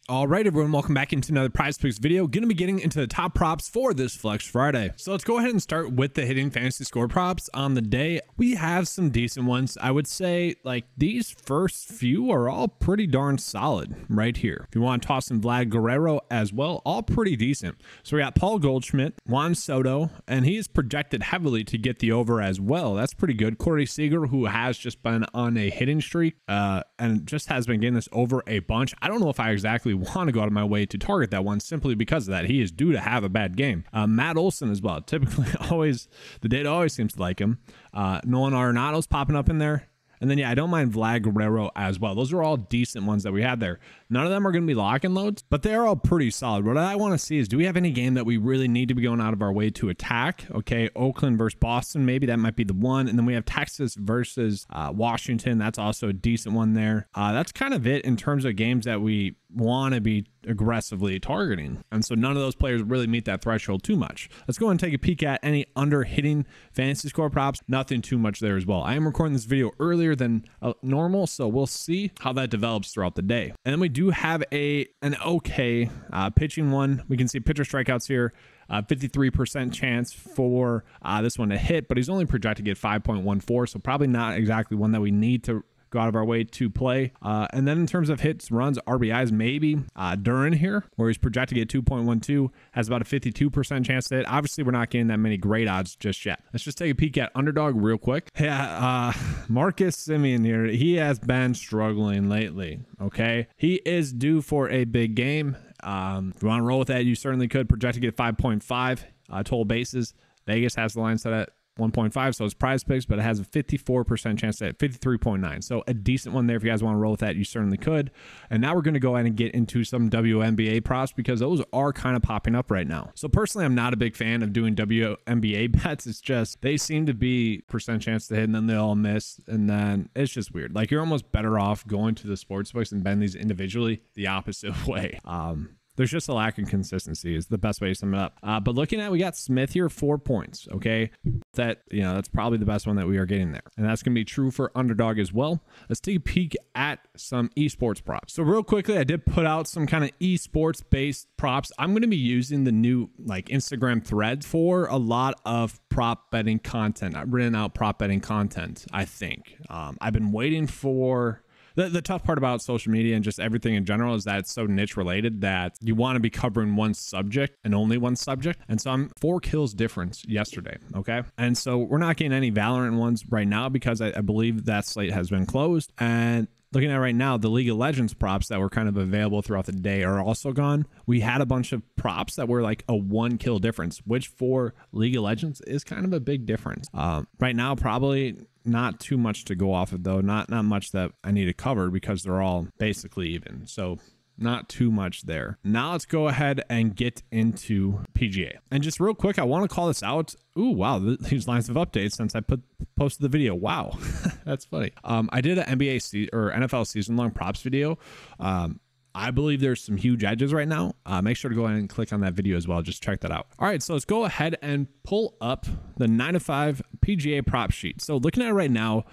All right, everyone, welcome back into another PrizePicks video. Going to be getting into the top props for this Flex Friday. So let's go ahead and start with the hitting fantasy score props on the day. We have some decent ones. I would say like these first few are all pretty darn solid right here. If you want to toss in Vlad Guerrero as well, all pretty decent. So we got Paul Goldschmidt, Juan Soto, and he is projected heavily to get the over as well. That's pretty good. Corey Seager, who has just been on a hitting streak and just has been getting this over a bunch. I don't know if I exactly want to go out of my way to target that one simply because of that. He is due to have a bad game. Matt Olson as well. Typically the data always seems to like him. Nolan Arenado's popping up in there. And then, yeah, I don't mind Vlad Guerrero as well. Those are all decent ones that we had there. None of them are going to be lock-in loads, but they're all pretty solid. What I want to see is, do we have any game that we really need to be going out of our way to attack? Okay, Oakland versus Boston, maybe that might be the one. And then we have Texas versus Washington. That's also a decent one there. That's kind of it in terms of games that we want to be aggressively targeting. And so none of those players really meet that threshold too much. Let's go and take a peek at any under hitting fantasy score props. Nothing too much there as well. I am recording this video earlier than normal, so we'll see how that develops throughout the day. And then we do have an okay pitching one. We can see pitcher strikeouts here. 53% chance for this one to hit, but he's only projected to get 5.14, so probably not exactly one that we need to go out of our way to play. And then in terms of hits, runs, RBIs, maybe Duran here, where he's projected to get 2.12, has about a 52% chance to hit. Obviously, we're not getting that many great odds just yet. Let's just take a peek at Underdog real quick. Yeah, Marcus Semien here, he has been struggling lately, okay? He is due for a big game. If you want to roll with that, you certainly could. Projected to get 5.5 total bases. Vegas has the line set at 1.5, so it's PrizePicks, but it has a 54% chance at 53.9. So a decent one there. If you guys want to roll with that, you certainly could. And now we're going to go ahead and get into some WNBA props because those are kind of popping up right now. So personally, I'm not a big fan of doing WNBA bets. It's just they seem to be percent chance to hit and then they all miss. And then it's just weird. Like you're almost better off going to the sports books and betting these individually the opposite way. There's just a lack of consistency is the best way to sum it up. But looking at, we got Smith here, 4 points. Okay. That's probably the best one that we are getting there. And that's going to be true for Underdog as well. Let's take a peek at some esports props. So real quickly, I did put out some kind of esports based props. I'm going to be using the new like Instagram threads for a lot of prop betting content. I've written out prop betting content, I think. I've been waiting for the tough part about social media and just everything in general is that it's so niche related that you want to be covering one subject and only one subject. And so I'm 4 kills difference yesterday. Okay. And so we're not getting any Valorant ones right now because I believe that slate has been closed. And looking at right now, the League of Legends props that were kind of available throughout the day are also gone. We had a bunch of props that were like a 1 kill difference, which for League of Legends is kind of a big difference. Right now, probably not too much to go off of though. Not much that I need to cover because they're all basically even. So not too much there. Now let's go ahead and get into PGA. And just real quick, I want to call this out. Ooh, wow, these lines have updated since I posted the video. Wow, that's funny. I did an NBA or NFL season long props video. I believe there's some huge edges right now. Make sure to go ahead and click on that video as well. Just check that out. All right, so let's go ahead and pull up the 9 to 5 PGA prop sheet. So looking at it right now,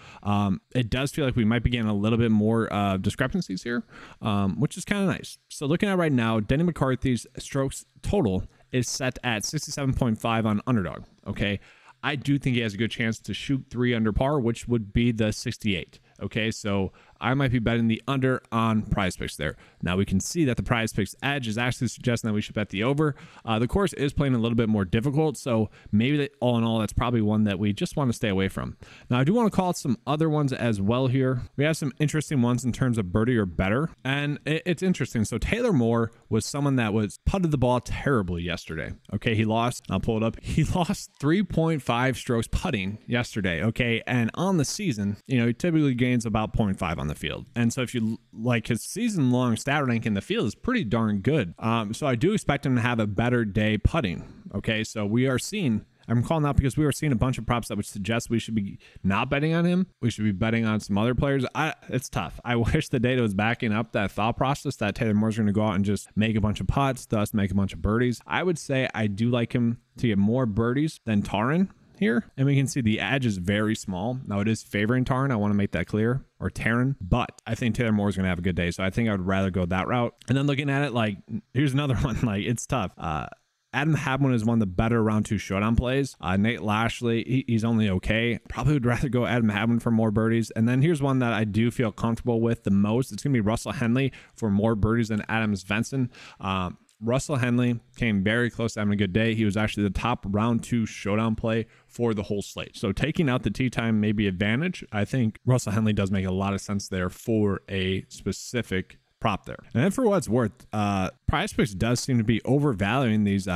it does feel like we might be getting a little bit more discrepancies here, which is kind of nice. So looking at it right now, Denny McCarthy's strokes total is set at 67.5 on Underdog. Okay, I do think he has a good chance to shoot 3 under par, which would be the 68. Okay, so I might be betting the under on PrizePicks there. Now we can see that the PrizePicks edge is actually suggesting that we should bet the over. The course is playing a little bit more difficult, so maybe all in all, that's probably one that we just want to stay away from. Now I do want to call out some other ones as well here. We have some interesting ones in terms of birdie or better, and it's interesting. So Taylor Moore was someone that was putted the ball terribly yesterday. Okay, he lost. I'll pull it up. He lost 3.5 strokes putting yesterday. Okay, and on the season, he typically gains about 0.5 on the field. And so if you like his season long stat rank in the field is pretty darn good. So I do expect him to have a better day putting. Okay, so we are seeing, I'm calling out because we were seeing a bunch of props that would suggest we should be not betting on him. We should be betting on some other players. It's tough. I wish the data was backing up that thought process that Taylor Moore's going to go out and just make a bunch of putts, thus make a bunch of birdies. I would say I do like him to get more birdies than Tarin. here, and we can see the edge is very small. Now it is favoring Tarn. I want to make that clear, or Taryn, but I think Taylor Moore is going to have a good day. So I think I would rather go that route. And then looking at it, like, here's another one. Like, it's tough. Adam Hadwin is one of the better round 2 showdown plays. Nate Lashley, he's only okay. Probably would rather go Adam Hadwin for more birdies. And then here's one that I do feel comfortable with the most. It's going to be Russell Henley for more birdies than Adam Svensson. Russell Henley came very close to having a good day. He was actually the top round 2 showdown play for the whole slate. So taking out the tee time may be advantage. I think Russell Henley does make a lot of sense there for a specific prop there. And then for what it's worth, PrizePicks does seem to be overvaluing these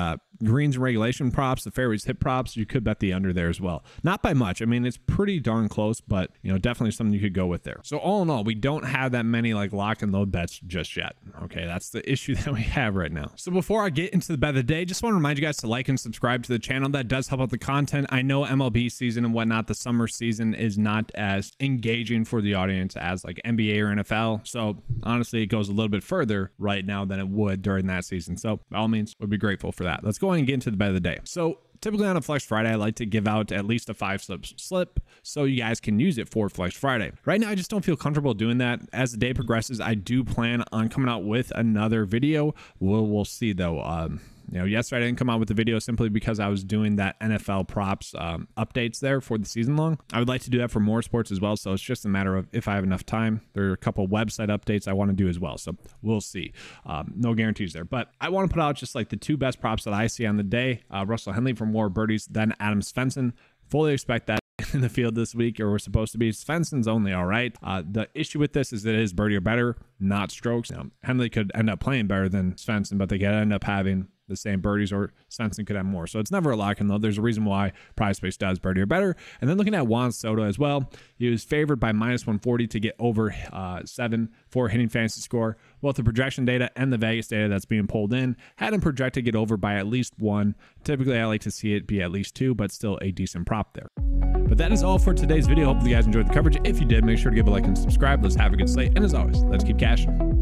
greens and regulation props, the fairways hit props. You could bet the under there as well. Not by much. I mean, it's pretty darn close, but you know, definitely something you could go with there. So all in all, we don't have that many like lock and load bets just yet. Okay, that's the issue that we have right now. So before I get into the bet of the day, just want to remind you guys to like and subscribe to the channel. That does help out the content. I know MLB season and whatnot, the summer season is not as engaging for the audience as like NBA or NFL. So honestly, it goes a little bit further right now than it would during that season. So by all means, we'd be grateful for that. Let's go ahead and get into the bet of the day. So typically on a Flex Friday, I like to give out at least a 5 slip so you guys can use it for Flex Friday. Right now, I just don't feel comfortable doing that. As the day progresses, I do plan on coming out with another video. We'll see though. You know, yesterday I didn't come out with the video simply because I was doing that NFL props updates there for the season long. I would like to do that for more sports as well. So it's just a matter of if I have enough time. There are a couple website updates I want to do as well. So we'll see. No guarantees there. But I want to put out just like the 2 best props that I see on the day. Russell Henley for more birdies than Adam Svensson. Fully expect that in the field this week, or we're supposed to be. Svensson's only all right. The issue with this is that it is birdie or better, not strokes. Now, Henley could end up playing better than Svensson, but they could end up having the same birdies, or Svensson could have more. So it's never a lock and load. There's a reason why PrizePicks does birdie or better. And then looking at Juan Soto as well, he was favored by -140 to get over 7 for hitting fantasy score. Both the projection data and the Vegas data that's being pulled in had him projected to get over by at least 1. Typically, I like to see it be at least 2, but still a decent prop there. But that is all for today's video. Hopefully you guys enjoyed the coverage. If you did, make sure to give a like and subscribe. Let's have a good slate. And as always, let's keep cashing.